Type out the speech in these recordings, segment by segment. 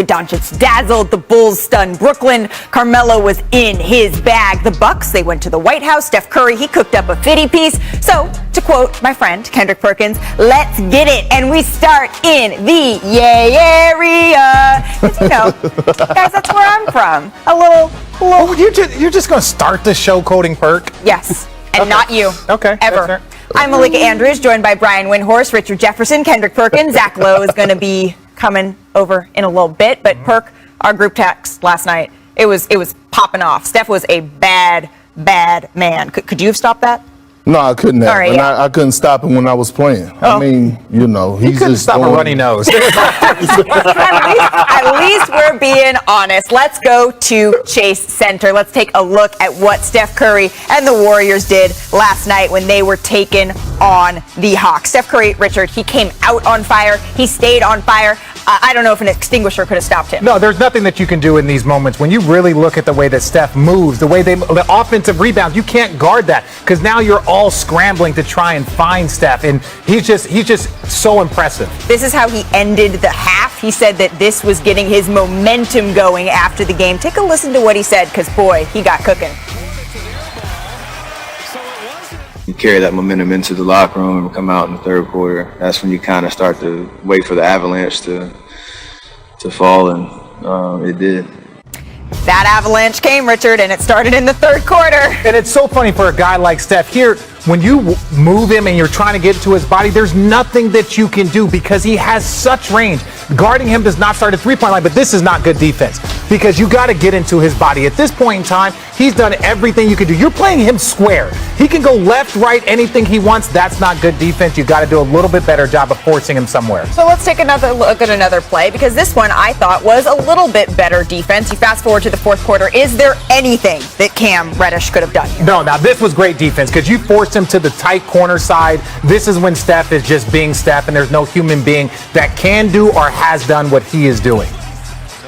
Doncic dazzled, the Bulls stunned Brooklyn, Carmelo was in his bag. The Bucks, they went to the White House. Steph Curry, he cooked up a fitty piece. So, to quote my friend Kendrick Perkins, let's get it. And we start in the yay area. You know, guys, that's where I'm from. A little. Oh, you're just going to start the show quoting Perk? Yes, and not you. Okay. Ever. I'm Malika Andrews, joined by Brian Windhorst, Richard Jefferson, Kendrick Perkins. Zach Lowe is going to be coming over in a little bit. But Perk, our group text last night, it was popping off. Steph was a bad man. Could you have stopped that? No, I couldn't have. Right, and yeah. I couldn't stop him when I was playing. Oh. I mean, you know, he's couldn't just stop a runny nose. At least we're being honest. Let's go to Chase Center. Let's take a look at what Steph Curry and the Warriors did last night when they were taking on the Hawks. Steph Curry, Richard, he came out on fire. He stayed on fire. I don't know if an extinguisher could have stopped him. No, there's nothing that you can do in these moments. When you really look at the way that Steph moves, the offensive rebounds, you can't guard that because now you're all scrambling to try and find Steph, and he's just so impressive. This is how he ended the half. He said that this was getting his momentum going after the game. Take a listen to what he said, because boy, he got cooking. You carry that momentum into the locker room and come out in the third quarter. That's when you kind of start to wait for the avalanche to fall, and it did. That avalanche came, Richard, and it started in the third quarter. And it's so funny for a guy like Steph here, when you move him and you're trying to get to his body, there's nothing that you can do because he has such range. Guarding him does not start at three-point line, but this is not good defense because you got to get into his body. At this point in time, he's done everything you can do. You're playing him square. He can go left, right, anything he wants. That's not good defense. You got to do a little bit better job of forcing him somewhere. So let's take another look at another play, because this one I thought was a little bit better defense. You fast forward to the fourth quarter. Is there anything that Cam Reddish could have done here? No, now this was great defense because you forced him to the tight corner side. This is when Steph is just being Steph, and there's no human being that can do or has done what he is doing.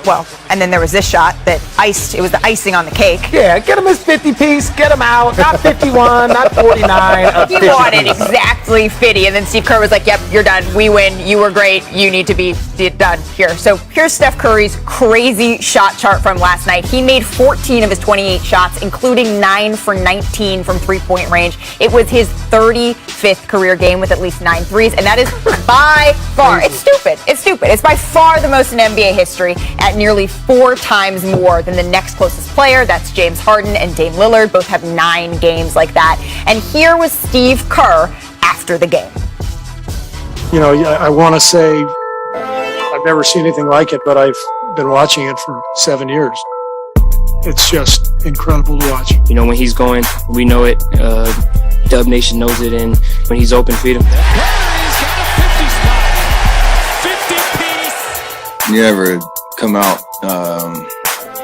Well, and then there was this shot that iced. It was the icing on the cake. Yeah, get him his 50 piece, get him out. Not 51, not 49. He wanted exactly 50, and then Steve Kerr was like, yep, you're done. We win. You were great. You need to be done here. So here's Steph Curry's crazy shot chart from last night. He made 14 of his 28 shots, including 9 for 19 from three-point range. It was his 35th career game with at least 9 threes, and that is by far, it's stupid. It's by far the most in NBA history, at nearly 4 times more than the next closest player. That's James Harden and Dame Lillard. Both have 9 games like that. And here was Steve Kerr after the game. You know, I want to say I've never seen anything like it, but I've been watching it for 7 years. It's just incredible to watch. You know, when he's going, we know it. Dub Nation knows it, and when he's open, feed him. You ever come out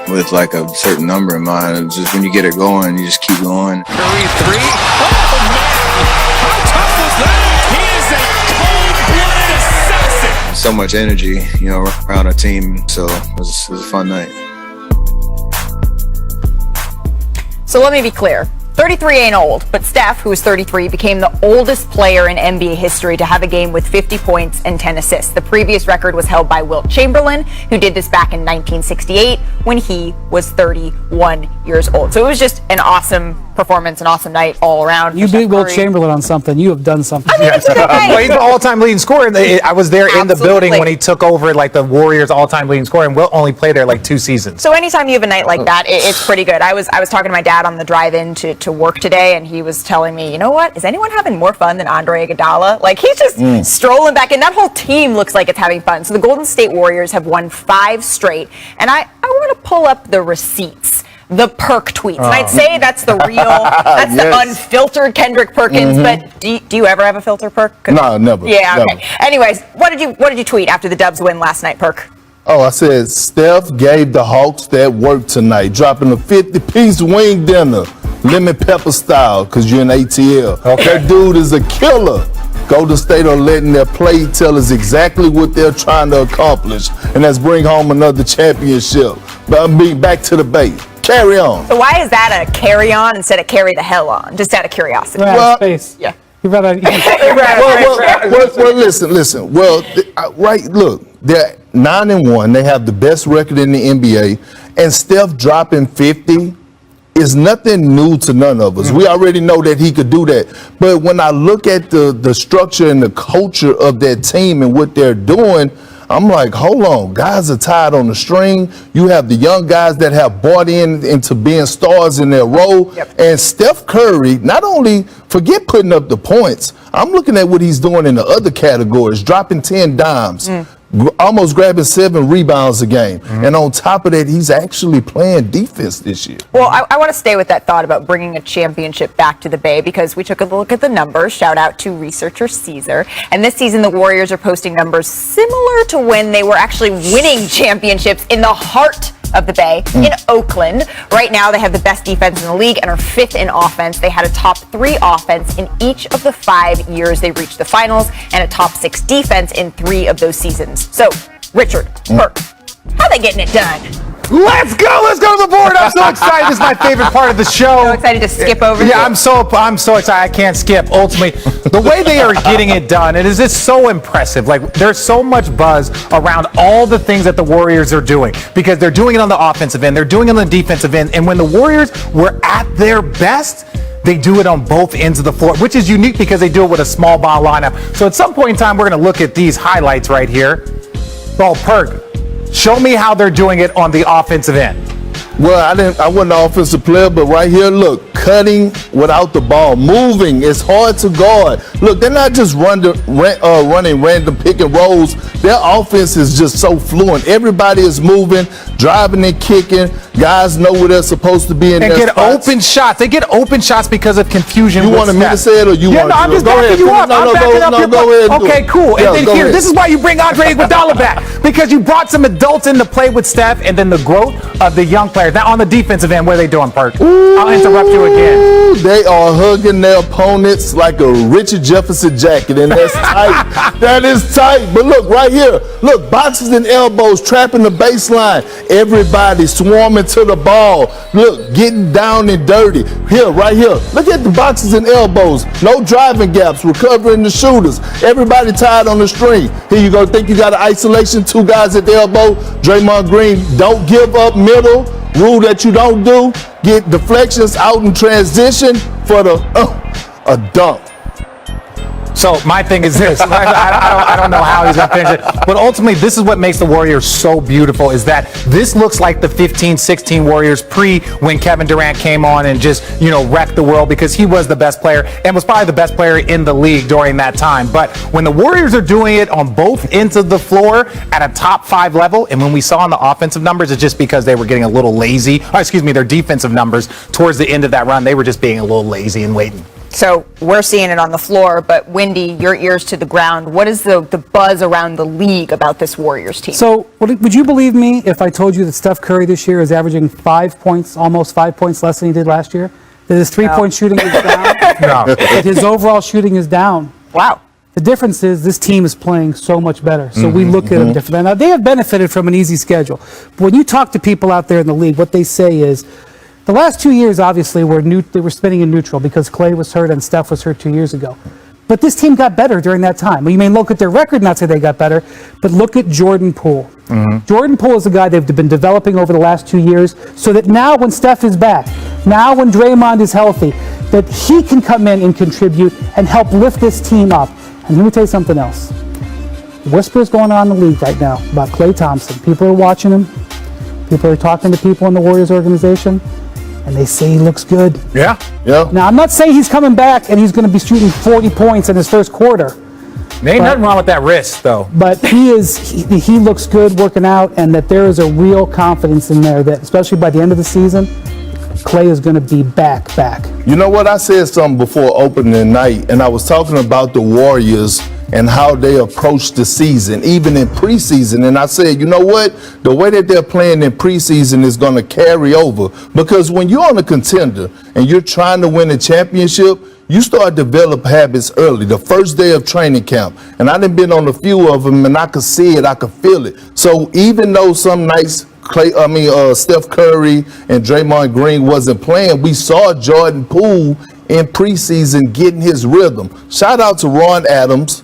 with like a certain number in mind? It's just when you get it going, you just keep going. Curry three. Oh, man. How tough was that? He is a cold-blooded assassin. So much energy, you know, around a team. So it was a fun night. So let me be clear. 33 ain't old, but Steph, who is 33, became the oldest player in NBA history to have a game with 50 points and 10 assists. The previous record was held by Wilt Chamberlain, who did this back in 1968 when he was 31 years old. So it was just an awesome performance, an awesome night all around. You beat Wilt Chamberlain on something. You have done something. Yes. Well, he's the all-time leading scorer. I was there in the building when he took over like the Warriors all-time leading scorer, and Wilt only played there like 2 seasons. So anytime you have a night like that, it's pretty good. I was talking to my dad on the drive-in to work today, and he was telling me, you know what? Is anyone having more fun than Andre Iguodala? Like, he's just strolling back, and that whole team looks like it's having fun. So the Golden State Warriors have won 5 straight, and I want to pull up the receipts. The Perk tweets. And I'd say that's the real, that's the unfiltered Kendrick Perkins, but do you ever have a filter, Perk? No, never. Yeah, okay. Never. Anyways, what did you tweet after the Dubs win last night, Perk? Oh, I said, Steph gave the Hawks that work tonight, dropping a 50-piece wing dinner, lemon pepper style, because you're in ATL. Okay. That dude is a killer. Golden State are letting their play tell us exactly what they're trying to accomplish, and that's bring home another championship. But I'm being back to the Bay. Carry on. So why is that a carry on instead of carry the hell on? Just out of curiosity. Well, space. Yeah. You better. Well, listen. Well, right. Look, 9-1. They have the best record in the NBA. And Steph dropping 50 is nothing new to none of us. We already know that he could do that. But when I look at the structure and the culture of that team and what they're doing, I'm like, hold on, guys are tied on the string. You have the young guys that have bought into being stars in their role. Yep. And Steph Curry, not only forget putting up the points, I'm looking at what he's doing in the other categories, dropping 10 dimes. Almost grabbing 7 rebounds a game. And on top of that, he's actually playing defense this year. Well, I want to stay with that thought about bringing a championship back to the Bay because we took a look at the numbers. Shout out to researcher Caesar. And this season, the Warriors are posting numbers similar to when they were actually winning championships in the heart of the Bay in Oakland. Right now, they have the best defense in the league and are 5th in offense. They had a top 3 offense in each of the 5 years they reached the finals and a top 6 defense in 3 of those seasons. So, Richard, Burke, how are they getting it done? Let's go to the board. I'm so excited. This is my favorite part of the show. So excited to skip over. Yeah, I'm so excited. I can't skip. Ultimately, the way they are getting it done, it is just so impressive. Like, there's so much buzz around all the things that the Warriors are doing because they're doing it on the offensive end, they're doing it on the defensive end, and when the Warriors were at their best, they do it on both ends of the floor, which is unique because they do it with a small ball lineup. So at some point in time, we're going to look at these highlights right here. Well, Perk, show me how they're doing it on the offensive end. Well, I wasn't an offensive player, but right here, look, cutting without the ball, moving. It's hard to guard. Look, they're not just running random pick and rolls. Their offense is just so fluent. Everybody is moving, driving and kicking. Guys know where they're supposed to be in their spots. Open shots. They get open shots because of confusion. You wanted me to say it or you want to? No, I'm just backing you up. I'm backing up your point. Okay, cool. And then here, this is why you bring Andre Iguodala back because you brought some adults in to play with Steph and then the growth of the young players. Now on the defensive end, what are they doing, Perk? I'll interrupt you again. They are hugging their opponents like a Richard Jefferson jacket, and that's tight. That is tight. But look, right here. Look, boxes and elbows trapping the baseline. Everybody swarming to the ball. Look, getting down and dirty. Here, right here. Look at the boxes and elbows. No driving gaps. Recovering the shooters. Everybody tied on the string. Here you go. Think you got an isolation. 2 guys at the elbow. Draymond Green, don't give up middle. Rule that you don't do. Get deflections out in transition for a dunk. So my thing is this. I don't know how he's going to finish it. But ultimately, this is what makes the Warriors so beautiful is that this looks like the 15-16 Warriors when Kevin Durant came on and just, wrecked the world because he was the best player and was probably the best player in the league during that time. But when the Warriors are doing it on both ends of the floor at a top 5 level, and when we saw on the offensive numbers, it's just because they were getting a little lazy. Their defensive numbers towards the end of that run, they were just being a little lazy and waiting. So we're seeing it on the floor, but Wendy, your ears to the ground. What is the buzz around the league about this Warriors team? So would you believe me if I told you that Steph Curry this year is averaging 5 points, almost 5 points less than he did last year? That his three-point shooting is down? No. That his overall shooting is down? Wow. The difference is this team is playing so much better. So we look at them differently. Now, they have benefited from an easy schedule. But when you talk to people out there in the league, what they say is, the last 2 years, obviously, they were spinning in neutral because Klay was hurt and Steph was hurt 2 years ago. But this team got better during that time. Well, you may look at their record and not say they got better, but look at Jordan Poole. Jordan Poole is a guy they've been developing over the last 2 years so that now when Steph is back, now when Draymond is healthy, that he can come in and contribute and help lift this team up. And let me tell you something else. Whispers going on in the league right now about Klay Thompson. People are watching him. People are talking to people in the Warriors organization. And they say he looks good. Yeah. Now, I'm not saying he's coming back and he's going to be shooting 40 points in his first quarter. There ain't nothing wrong with that wrist, though. But he looks good working out, and that there is a real confidence in there that, especially by the end of the season, Klay is going to be back. You know what? I said something before opening night, and I was talking about the Warriors and how they approach the season, even in preseason. And I said, you know what? The way that they're playing in preseason is going to carry over. Because when you're on a contender and you're trying to win a championship, you start to develop habits early, the first day of training camp. And I done been on a few of them, and I could see it, I could feel it. So even though some nights Steph Curry and Draymond Green wasn't playing, we saw Jordan Poole in preseason getting his rhythm. Shout out to Ron Adams,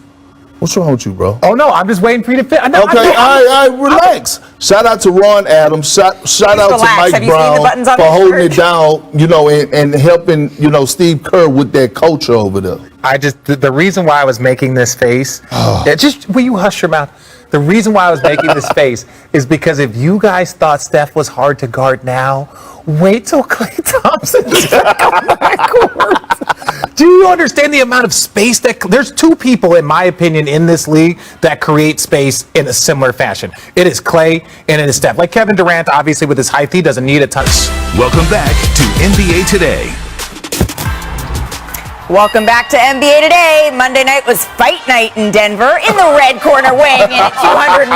What's wrong with you, bro? Oh no, I'm just waiting for you to fit. Okay, all right, relax. Shout out to Ron Adams. Shout out relax. to Mike Have you seen the Brown buttons on for his holding shirt? it down, and helping, Steve Kerr with that culture over there. The reason why I was making this face, will you hush your mouth? The reason why I was making this face is because if you guys thought Steph was hard to guard now, wait till Klay Thompson's back on that court. Do you understand the amount of space there's two people, in my opinion, in this league that create space in a similar fashion. It is Klay and it is Steph. Like Kevin Durant, obviously with his height, he doesn't need a ton. Welcome back to NBA Today. Welcome back to NBA Today. Monday night was fight night in Denver. In the red corner, weighing in at 245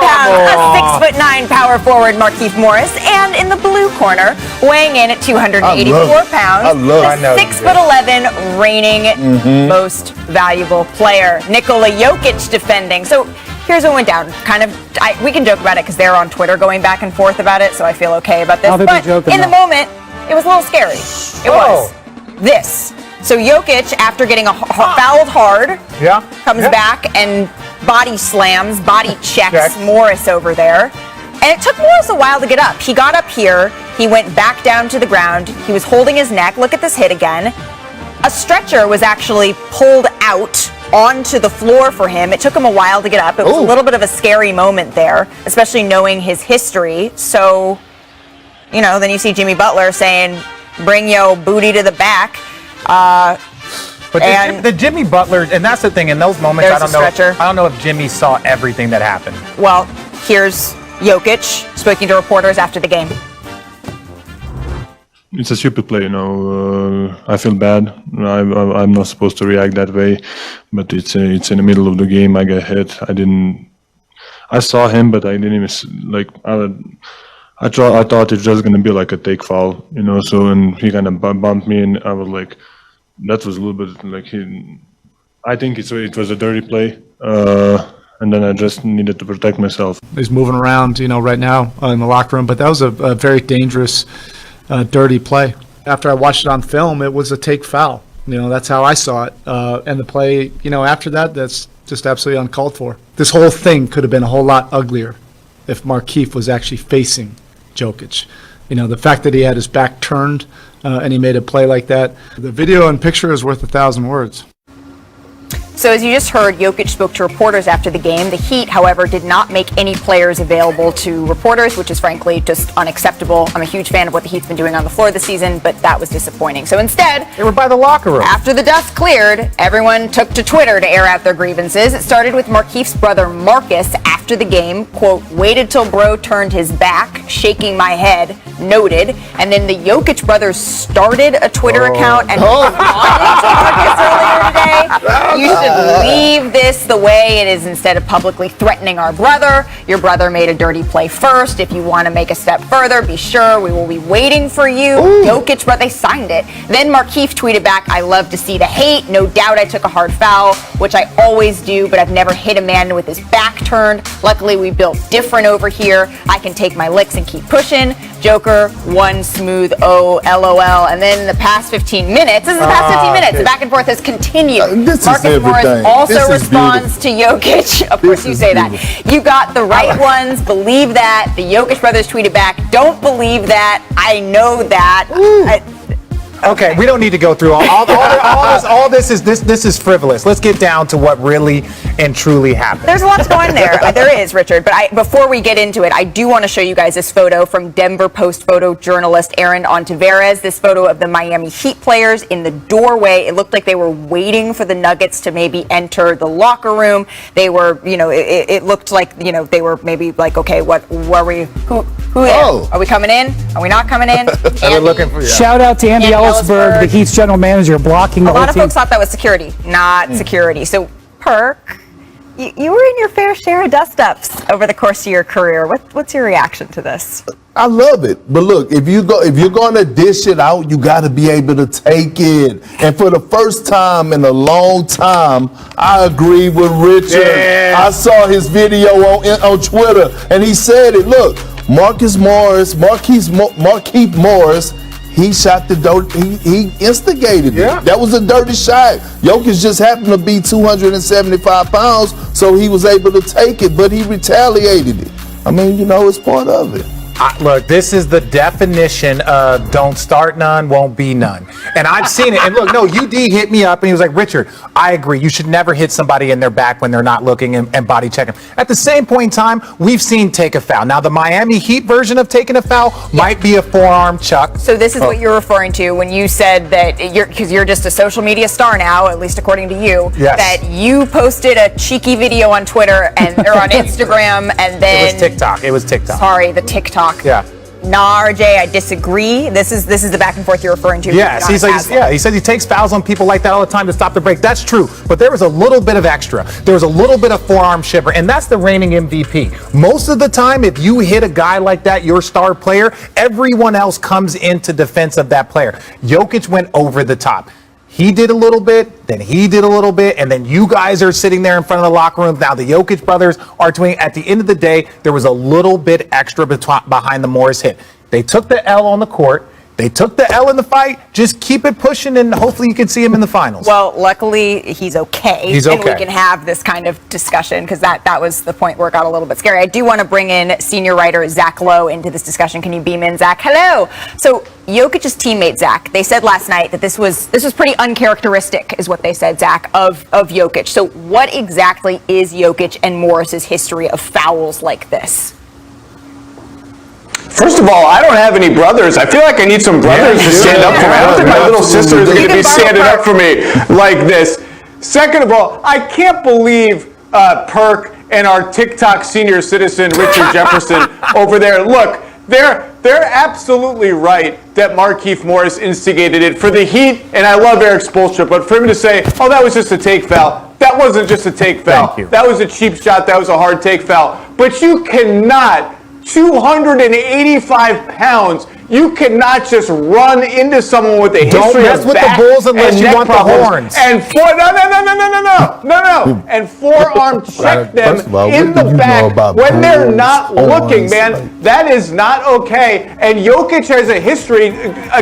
pounds, a 6'9" power forward Markieff Morris, and in the blue corner, weighing in at 284 pounds, the 6'11" reigning most valuable player, Nikola Jokic, defending. So here's what went down. We can joke about it because they're on Twitter going back and forth about it, so I feel okay about this. But in the moment, it was a little scary. It was this. So Jokic, after getting fouled hard, comes back and body checks Morris over there. And it took Morris a while to get up. He got up here. He went back down to the ground. He was holding his neck. Look at this hit again. A stretcher was actually pulled out onto the floor for him. It took him a while to get up. It was a little bit of a scary moment there, especially knowing his history. So, then you see Jimmy Butler saying, bring your booty to the back. But the Jimmy Butler, and that's the thing, in those moments, I don't know if Jimmy saw everything that happened. Well, here's Jokic speaking to reporters after the game. It's a stupid play, I feel bad. I'm not supposed to react that way, but it's in the middle of the game. I got hit. I saw him, but I didn't even I thought it was just gonna be like a take foul, So and he kind of bumped me, and I was like, that was a little bit like I think it was a dirty play, and then I just needed to protect myself. He's moving around, right now in the locker room, but that was a very dangerous, dirty play. After I watched it on film, it was a take foul. That's how I saw it, and the play, after that, that's just absolutely uncalled for. This whole thing could have been a whole lot uglier if Markieff was actually facing Jokic. The fact that he had his back turned and he made a play like that, the video and picture is worth 1,000 words. So as you just heard, Jokic spoke to reporters after the game. The Heat, however, did not make any players available to reporters, which is frankly just unacceptable. I'm a huge fan of what the Heat's been doing on the floor this season, but that was disappointing. So instead, they were by the locker room. After the dust cleared, everyone took to Twitter to air out their grievances. It started with Markieff's brother Marcus after the game, quote, waited till bro turned his back, shaking my head, noted. And then the Jokic brothers started a Twitter account and responded to Marcus earlier today. You should leave this the way it is instead of publicly threatening our brother. Your brother made a dirty play first. If you want to make a step further, be sure we will be waiting for you. Jokic, but they signed it. Then Markieff tweeted back, I love to see the hate. No doubt I took a hard foul, which I always do, but I've never hit a man with his back turned. Luckily, we built different over here. I can take my licks and keep pushing. Joker, one smooth LOL. And then in the past 15 minutes, the back and forth has continued. Marcus Morris also responds to Jokic. Of course you say that. You got the right ones. Believe that. The Jokic brothers tweeted back, don't believe that. I know that. Okay, we don't need to go through all this is frivolous. Let's get down to what really and truly happened. There's a lot to go in there. There is, Richard. But before we get into it, I do want to show you guys this photo from Denver Post photojournalist Aaron Ontiveros. This photo of the Miami Heat players in the doorway. It looked like they were waiting for the Nuggets to maybe enter the locker room. They were, it looked like, they were maybe like, okay, who are we coming in? Are we not coming in? We're looking for you. Shout out to Andy Ellisberg, the Heat's general manager, blocking the whole team. A lot of folks thought that was security, not security. So, Perk, you were in your fair share of dust-ups over the course of your career. What's your reaction to this? I love it. But look, if you're going to dish it out, you got to be able to take it. And for the first time in a long time, I agree with Richard. Yeah. I saw his video on Twitter, and he said it. Look, Markieff Morris, he shot the dirt. He instigated it. That was a dirty shot. Jokic just happened to be 275 pounds, so he was able to take it, but he retaliated it. I mean, it's part of it. Look, this is the definition of don't start none, won't be none. And I've seen it. And look, no, UD hit me up and he was like, Richard, I agree. You should never hit somebody in their back when they're not looking and body check them. At the same point in time, we've seen take a foul. Now, the Miami Heat version of taking a foul might be a forearm chuck. So this is what you're referring to when you said that because you're just a social media star now, at least according to you, that you posted a cheeky video on Twitter or on Instagram and then... It was TikTok. Sorry, the TikTok. Yeah. Nah, RJ, I disagree. This is the back and forth you're referring to. Yes, he says he takes fouls on people like that all the time to stop the break. That's true, but there was a little bit of extra. There was a little bit of forearm shiver, and that's the reigning MVP. Most of the time, if you hit a guy like that, your star player, everyone else comes into defense of that player. Jokic went over the top. He did a little bit, then he did a little bit, and then you guys are sitting there in front of the locker room. Now the Jokic brothers are tweeting. At the end of the day, there was a little bit extra behind the Morris hit. They took the L on the court. They took the L in the fight. Just keep it pushing, and hopefully you can see him in the finals. Well, luckily, he's okay. He's okay. And we can have this kind of discussion because that was the point where it got a little bit scary. I do want to bring in senior writer Zach Lowe into this discussion. Can you beam in, Zach? Hello. So Jokic's teammate, Zach, they said last night that this was pretty uncharacteristic, is what they said, Zach, of Jokic. So what exactly is Jokic and Morris's history of fouls like this? First of all, I don't have any brothers. I feel like I need some brothers to stand up for me. I don't think my little sisters are going to be standing up for me like this. Second of all, I can't believe Perk and our TikTok senior citizen, Richard Jefferson, over there. Look, they're absolutely right that Markieff Morris instigated it for the Heat, and I love Eric Spoelstra, but for him to say, oh, that was just a take foul, that wasn't just a take foul. That was a cheap shot. That was a hard take foul. But you cannot, 285 pounds, you cannot just run into someone with a history of with the Bulls unless you want the horns. And and forearm check them in the back when they're not looking, man. That is not okay. And Jokic has a history,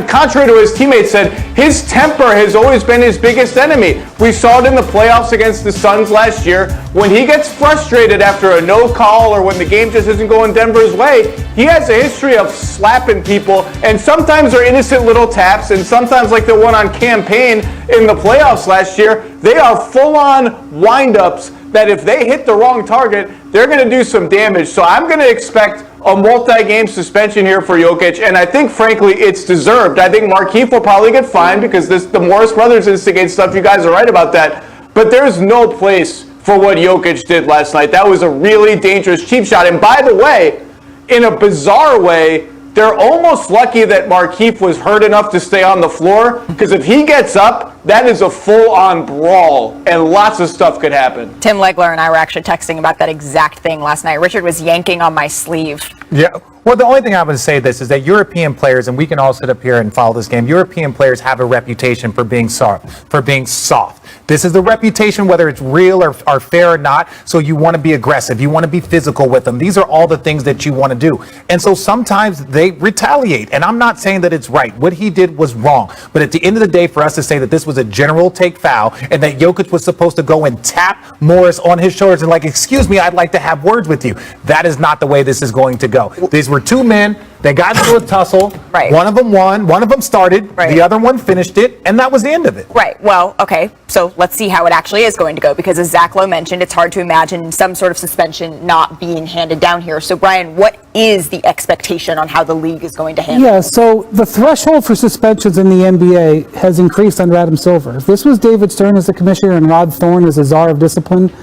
contrary to what his teammates said, his temper has always been his biggest enemy. We saw it in the playoffs against the Suns last year. When he gets frustrated after a no call or when the game just isn't going Denver's way, he has a history of slapping people, and sometimes they're innocent little taps, and sometimes like the one on Campaign in the playoffs last year, they are full-on wind-ups that if they hit the wrong target, they're going to do some damage. So I'm going to expect a multi-game suspension here for Jokic, and I think, frankly, it's deserved. I think Markieff will probably get fined because the Morris brothers instigate stuff. You guys are right about that. But there's no place for what Jokic did last night. That was a really dangerous cheap shot. And by the way, in a bizarre way, they're almost lucky that Markieff was hurt enough to stay on the floor, because if he gets up, that is a full-on brawl, and lots of stuff could happen. Tim Legler and I were actually texting about that exact thing last night. Richard was yanking on my sleeve. Yeah. Well, the only thing I would say this is that European players, and we can all sit up here and follow this game, European players have a reputation for being soft. This is the reputation, whether it's real or fair or not. So you want to be aggressive. You want to be physical with them. These are all the things that you want to do. And so sometimes they retaliate. And I'm not saying that it's right. What he did was wrong. But at the end of the day, for us to say that this was a general take foul and that Jokic was supposed to go and tap Morris on his shoulders and like, excuse me, I'd like to have words with you. That is not the way this is going to go. These were two men. They got into a tussle. Right. One of them won. One of them started. Right. The other one finished it. And that was the end of it. Right. Well, okay. So let's see how it actually is going to go, because as Zach Lowe mentioned, it's hard to imagine some sort of suspension not being handed down here. So, Brian, what is the expectation on how the league is going to handle it? Yeah, so the threshold for suspensions in the NBA has increased under Adam Silver. If this was David Stern as the commissioner and Rod Thorne as a czar of discipline,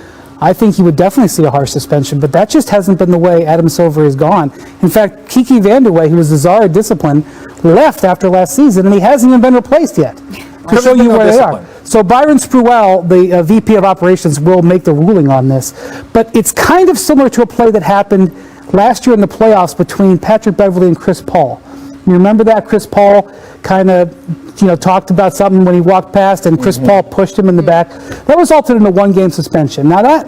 I think he would definitely see a harsh suspension, but that just hasn't been the way Adam Silver has gone. In fact, Kiki Vandeweghe, who was the czar of discipline, left after last season, and he hasn't even been replaced yet. To show you where they are. So Byron Spruell, the VP of Operations, will make the ruling on this. But it's kind of similar to a play that happened last year in the playoffs between Patrick Beverley and Chris Paul. You remember that? Chris Paul kind of talked about something when he walked past, and Chris Paul pushed him in the back. That resulted in a one-game suspension. Now that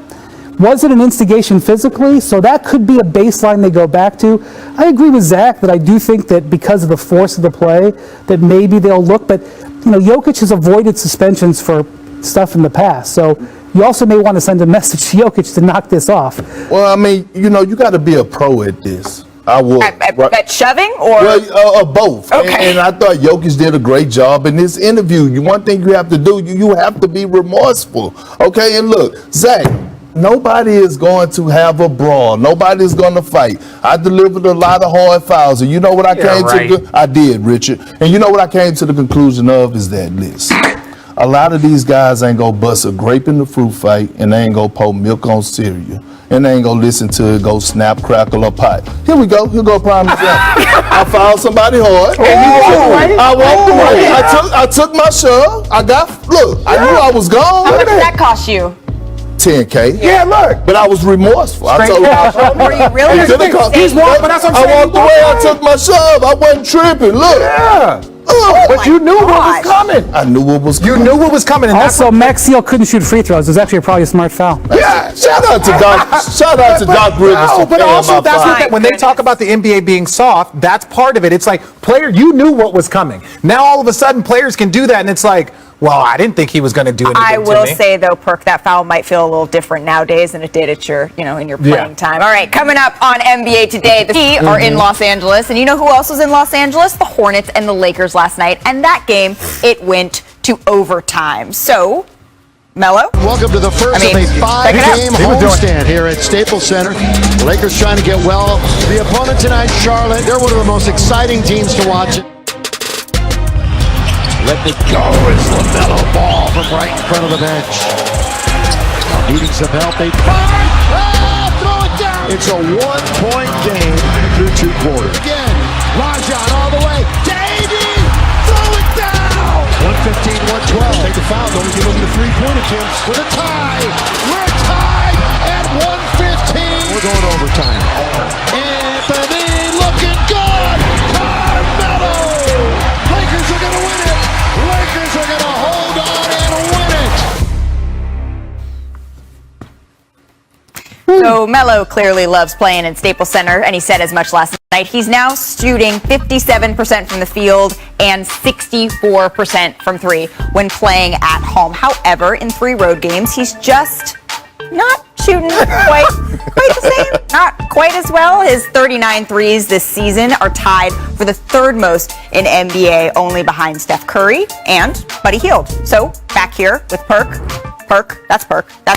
Was it an instigation physically? So that could be a baseline they go back to. I agree with Zach that I do think that because of the force of the play, that maybe they'll look. But, Jokic has avoided suspensions for stuff in the past. So you also may want to send a message to Jokic to knock this off. Well, I mean, you got to be a pro at this. I would. At shoving or? Well, both. Okay. And I thought Jokic did a great job in this interview. One thing you have to do, you have to be remorseful. Okay, and look, Zach, nobody is going to have a brawl. Nobody's going to fight. I delivered a lot of hard fouls. And you know what I came to? I did, Richard. And you know what I came to the conclusion of is that, list. A lot of these guys ain't going to bust a grape in the fruit fight, and they ain't going to pour milk on cereal. And they ain't gonna listen to it go snap, crackle, or pot. Here we go. Here go prime example. I fouled somebody hard. I walked away. I took my shove. I knew I was gone. How much did that cost you? $10K. Yeah, look. But I was remorseful. I told Were you really? He's walking, but that's what I'm saying. I walked away. I took my shove. I wasn't tripping. Look. Yeah. But you knew what was coming. I knew what was coming. You knew what was coming. And Also, Maxfield couldn't shoot free throws. It was actually probably a smart foul. Yeah, shout out to Doc Rivers. No, but also that's when they talk about the NBA being soft, that's part of it. It's like, player, you knew what was coming. Now all of a sudden players can do that, and it's like, well, I didn't think he was going to do anything. I will say though, Perk, that foul might feel a little different nowadays than it did at your, in your playing time. All right, coming up on NBA Today, the Heat are in Los Angeles, and you know who else was in Los Angeles? The Hornets and the Lakers last night, and that game, it went to overtime. So, Melo? Welcome to the first of a 5-game homestand here at Staples Center. The Lakers trying to get well. The opponent tonight, Charlotte. They're one of the most exciting teams to watch. Let it go. It's LaMelo Ball from right in front of the bench. Needing some help. They fire. Throw it down. It's a 1-point game through 2 quarters. Again, Rajon all the way. Davey, throw it down. 115-112. Take the foul. Don't give him the 3-point attempts with a tie. We're tied at 115. We're going overtime. Anthony looking good. Carmelo. Lakers are going to win it. Lakers are going to hold on and win it. So Melo clearly loves playing in Staples Center, and he said as much last night. He's now shooting 57% from the field and 64% from 3 when playing at home. However, in 3 road games, he's just not shooting quite the same, not quite as well. His 39 threes this season are tied for the 3rd most in NBA, only behind Steph Curry and Buddy Hield. So back here with Perk, that's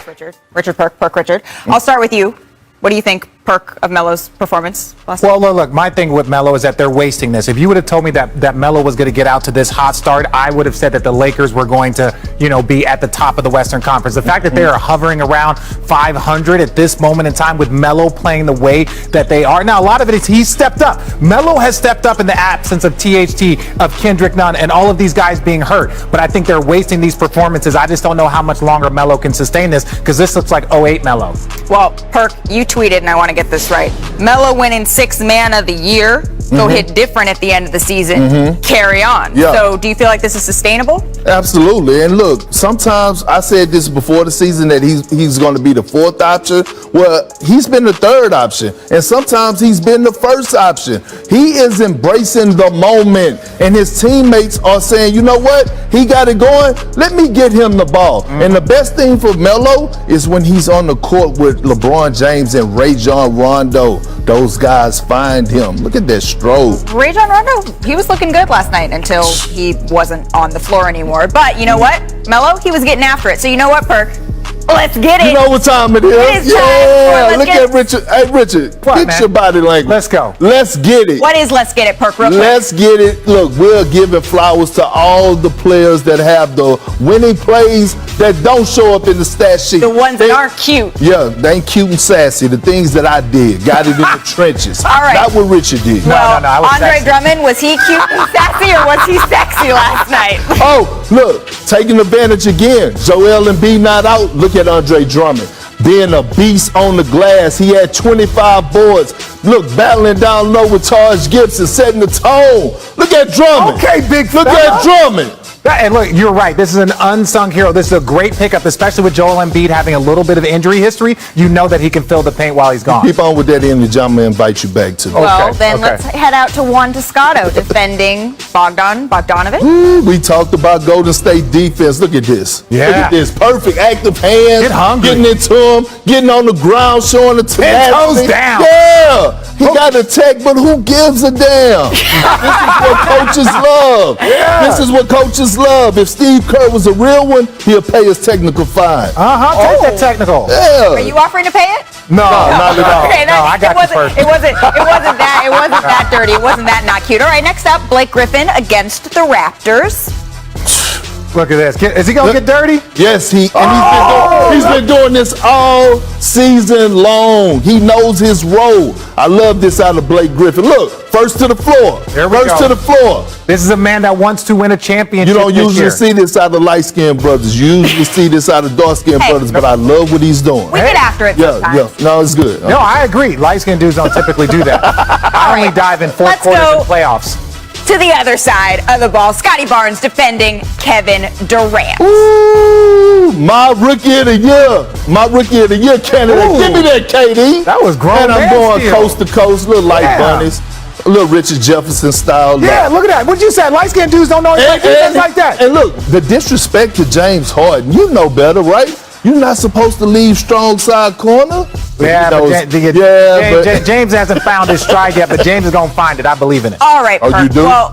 Richard, Richard. I'll start with you. What do you think, Perk, of Melo's performance last night? Well, look, my thing with Melo is that they're wasting this. If you would have told me that Melo was going to get out to this hot start, I would have said that the Lakers were going to, be at the top of the Western Conference. The fact that they are hovering around 500 at this moment in time with Melo playing the way that they are. Now, a lot of it is he's stepped up. Melo has stepped up in the absence of THT, of Kendrick Nunn, and all of these guys being hurt. But I think they're wasting these performances. I just don't know how much longer Melo can sustain this, because this looks like 08 Melo. Well, Perk, you tweeted, and I want to get this right. Melo winning 6th man of the year. Go hit different at the end of the season. Carry on. Yeah. So do you feel like this is sustainable? Absolutely. And look, sometimes I said this before the season that he's going to be the 4th option. Well, he's been the 3rd option. And sometimes he's been the 1st option. He is embracing the moment. And his teammates are saying, you know what? He got it going. Let me get him the ball. And the best thing for Melo is when he's on the court with LeBron James and Rajon Rondo. Those guys find him. Look at that stroke. Rajon Rondo, he was looking good last night until he wasn't on the floor anymore. But you know what? Melo, he was getting after it. So you know what, Perk? Let's get it. You know what time it is? It is time. Look at Richard. Hey, Richard, get your body language. Let's go. Let's get it. What is let's get it, Perk? Real quick. Let's get it. Look, we're giving flowers to all the players that have the winning plays that don't show up in the stat sheet. The ones that aren't cute. Yeah, they ain't cute and sassy. The things that I did. Got it in the trenches. All right. Not what Richard did. Well, I was Andre sexy. Drummond, was he cute and sassy, or was he sexy last night? Oh, look, taking advantage again. Joel Embiid not out. Look at Andre Drummond. Being a beast on the glass. He had 25 boards. Look, battling down low with Taj Gibson, setting the tone. Look at Drummond. Okay, big Look fella. at Drummond. And look, you're right. This is an unsung hero. This is a great pickup, especially with Joel Embiid having a little bit of injury history. You know that he can fill the paint while he's gone. Keep on with that energy. I'm going to invite you back to Well, then let's head out to Juan Toscano defending Bogdanovic. Ooh, we talked about Golden State defense. Look at this. Yeah. Look at this. Perfect active hands. Get hungry. Getting into him. Getting on the ground, showing the tenacity. Toes down. Yeah. He got a tech, but who gives a damn? This is what coaches love. Yeah. This is what coaches love. If Steve Kerr was a real one, he'll pay his technical fine. Take that technical. Yeah. Are you offering to pay it? No, not at all. Okay, I got you first. It wasn't that dirty. It wasn't that not cute. All right, next up, Blake Griffin against the Raptors. Look at this. Is he going to get dirty? Yes, he's been doing this all season long. He knows his role. I love this out of Blake Griffin. Look, first to the floor. First to the floor. This is a man that wants to win a championship. You don't usually see this out of light-skinned brothers. You usually see this out of dark-skinned brothers, but I love what he's doing. We get after it sometimes. Yeah. No, it's good. No, I agree. Light-skinned dudes don't typically do that. I only dive in fourth quarters and playoffs. To the other side of the ball, Scotty Barnes defending Kevin Durant. Ooh, my rookie of the year. My rookie of the year candidate. Ooh. Give me that, KD. That was grown. And I'm going steal. coast to coast, little light bunnies. A little Richard Jefferson style. Yeah, look at that. What you said? Light-skinned dudes don't know anything like that. And look, the disrespect to James Harden. You know better, right? You're not supposed to leave strong side corner. Yeah, but James hasn't found his stride yet, but James is going to find it. I believe in it. All right, you do? Well,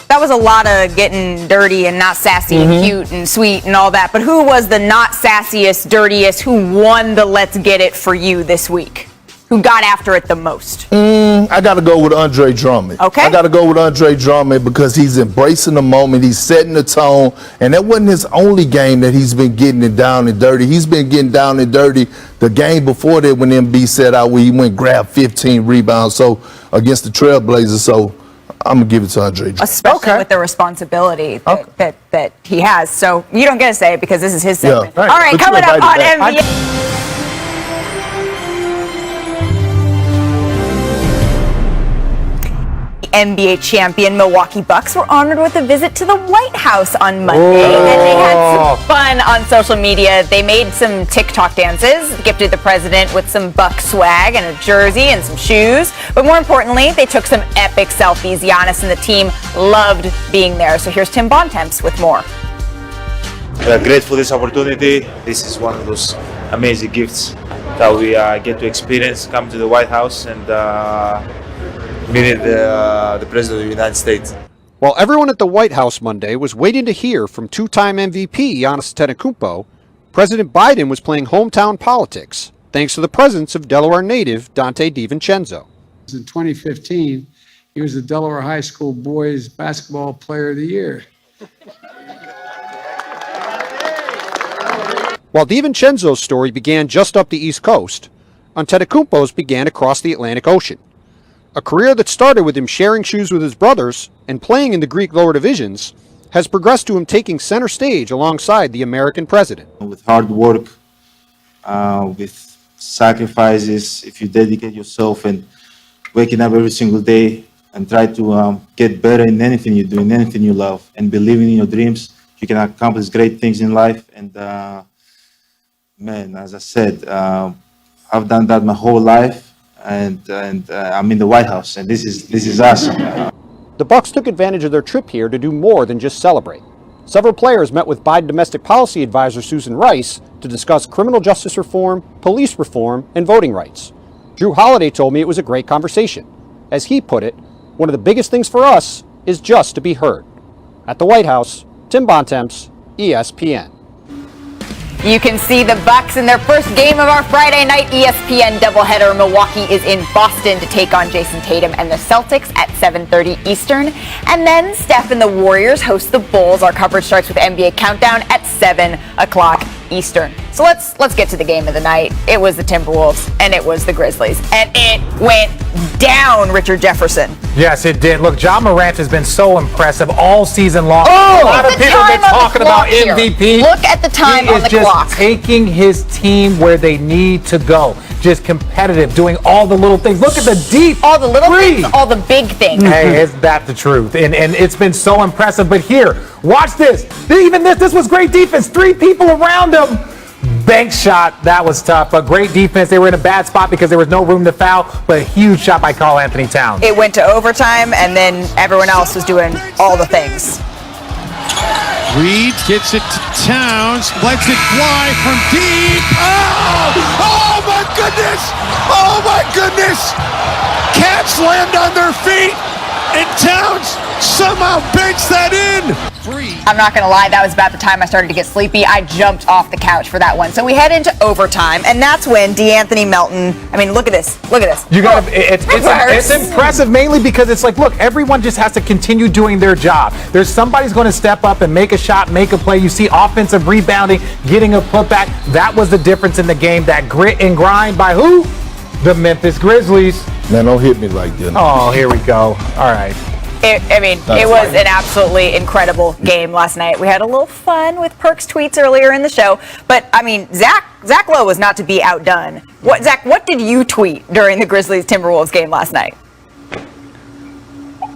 that was a lot of getting dirty and not sassy and cute and sweet and all that. But who was the not sassiest, dirtiest, who won the Let's Get It for you this week? Who got after it the most? I got to go with Andre Drummond. Okay. I got to go with Andre Drummond because he's embracing the moment. He's setting the tone. And that wasn't his only game that he's been getting it down and dirty. He's been getting down and dirty the game before that when MB set out where he went grab 15 rebounds against the Trailblazers. So I'm going to give it to Andre Drummond. Especially with the responsibility that he has. So you don't get to say it because this is his segment. Yeah, right. All right, But coming up on invited NBA. NBA champion Milwaukee Bucks were honored with a visit to the White House on Monday, and they had some fun on social media. They made some TikTok dances, gifted the president with some Buck swag and a jersey and some shoes, but more importantly, they took some epic selfies. Giannis and the team loved being there. So here's Tim Bontemps with more. We are grateful for this opportunity. This is one of those amazing gifts that we get to experience, come to the White House and meeting the President of the United States. While everyone at the White House Monday was waiting to hear from two-time MVP Giannis Antetokounmpo, President Biden was playing hometown politics, thanks to the presence of Delaware native Dante DiVincenzo. In 2015, he was the Delaware High School Boys Basketball Player of the Year. While DiVincenzo's story began just up the East Coast, Antetokounmpo's began across the Atlantic Ocean. A career that started with him sharing shoes with his brothers and playing in the Greek lower divisions has progressed to him taking center stage alongside the American president. With hard work, with sacrifices, if you dedicate yourself and waking up every single day and try to get better in anything you do, in anything you love, and believing in your dreams, you can accomplish great things in life. And man, as I said, I've done that my whole life. And I'm in the White House, and this is awesome. The Bucks took advantage of their trip here to do more than just celebrate. Several players met with Biden domestic policy advisor Susan Rice to discuss criminal justice reform, police reform, and voting rights. Drew Holiday told me it was a great conversation. As he put it, one of the biggest things for us is just to be heard. At the White House, Tim Bontemps, ESPN. You can see the Bucks in their first game of our Friday night ESPN doubleheader. Milwaukee is in Boston to take on Jason Tatum and the Celtics at 7:30 Eastern. And then Steph and the Warriors host the Bulls. Our coverage starts with NBA Countdown at 7 o'clock Eastern. So let's get to the game of the night. It was the Timberwolves and it was the Grizzlies. And it went down, Richard Jefferson. Yes, it did. Look, Ja Morant has been so impressive all season long. Oh, a lot of people have been talking about MVP. Look at the time on the clock. He is just taking his team where they need to go. Just competitive, doing all the little things. Look at the deep all the little three. things, all the big things. Hey, is that the truth? And it's been so impressive. But here, watch this. Even this was great defense. 3 people around him. Bank shot, that was tough, but great defense. They were in a bad spot because there was no room to foul, but a huge shot by Karl Anthony Towns. It went to overtime, and then everyone else was doing all the things. Reed gets it to Towns, lets it fly from deep. Oh my goodness! Oh my goodness! Cats land on their feet, and Towns somehow banks that in. I'm not gonna lie, that was about the time I started to get sleepy. I jumped off the couch for that one. So we head into overtime, and that's when DeAnthony Melton. I mean, look at this. Look at this. You got it's impressive mainly because it's like, look, everyone just has to continue doing their job. There's somebody's going to step up and make a shot, make a play. You see offensive rebounding, getting a putback. That was the difference in the game. That grit and grind by who? The Memphis Grizzlies. Man, don't hit me like that. Oh, here we go. All right. It was an absolutely incredible game last night. We had a little fun with Perk's tweets earlier in the show, but I mean, Zach Lowe was not to be outdone. Zach, what did you tweet during the Grizzlies Timberwolves game last night?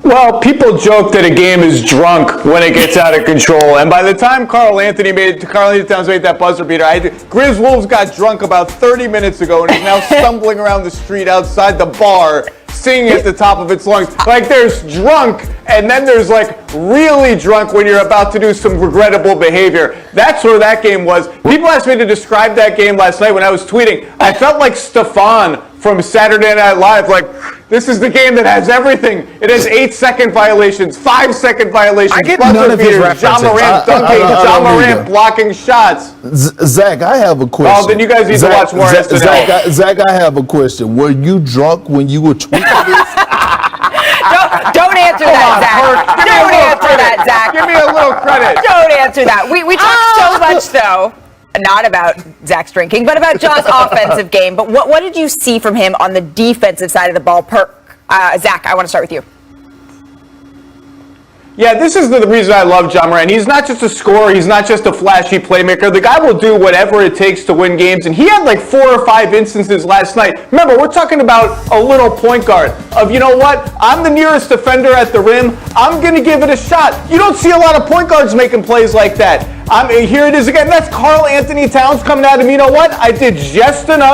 Well, people joke that a game is drunk when it gets out of control, and by the time Karl Anthony Towns made that buzzer beater, Grizz-Wolves got drunk about 30 minutes ago and is now stumbling around the street outside the bar, singing at the top of its lungs. Like, there's drunk, and then there's like really drunk when you're about to do some regrettable behavior. That's where that game was. People asked me to describe that game last night when I was tweeting. I felt like Stefan from Saturday Night Live, like, this is the game that has everything. It has 8-second violations, 5-second violations, I get none of his references. Ja Morant dunking, Ja Morant blocking shots. Zach, I have a question. Oh, then you guys need to watch more SNL. Zach, I have a question. Were you drunk when you were tweeting this? Don't answer that, Zach. Don't answer that, Zach. Give me a little credit. Don't answer that. We talked so much, though. Not about Zach's drinking, but about Ja's offensive game. But what did you see from him on the defensive side of the ball? Zach, I want to start with you. Yeah, this is the reason I love Ja Morant. He's not just a scorer. He's not just a flashy playmaker. The guy will do whatever it takes to win games. And he had like 4 or 5 instances last night. Remember, we're talking about a little point guard of, you know what? I'm the nearest defender at the rim. I'm going to give it a shot. You don't see a lot of point guards making plays like that. Here it is again. That's Karl Anthony Towns coming at him. You know what? I did just enough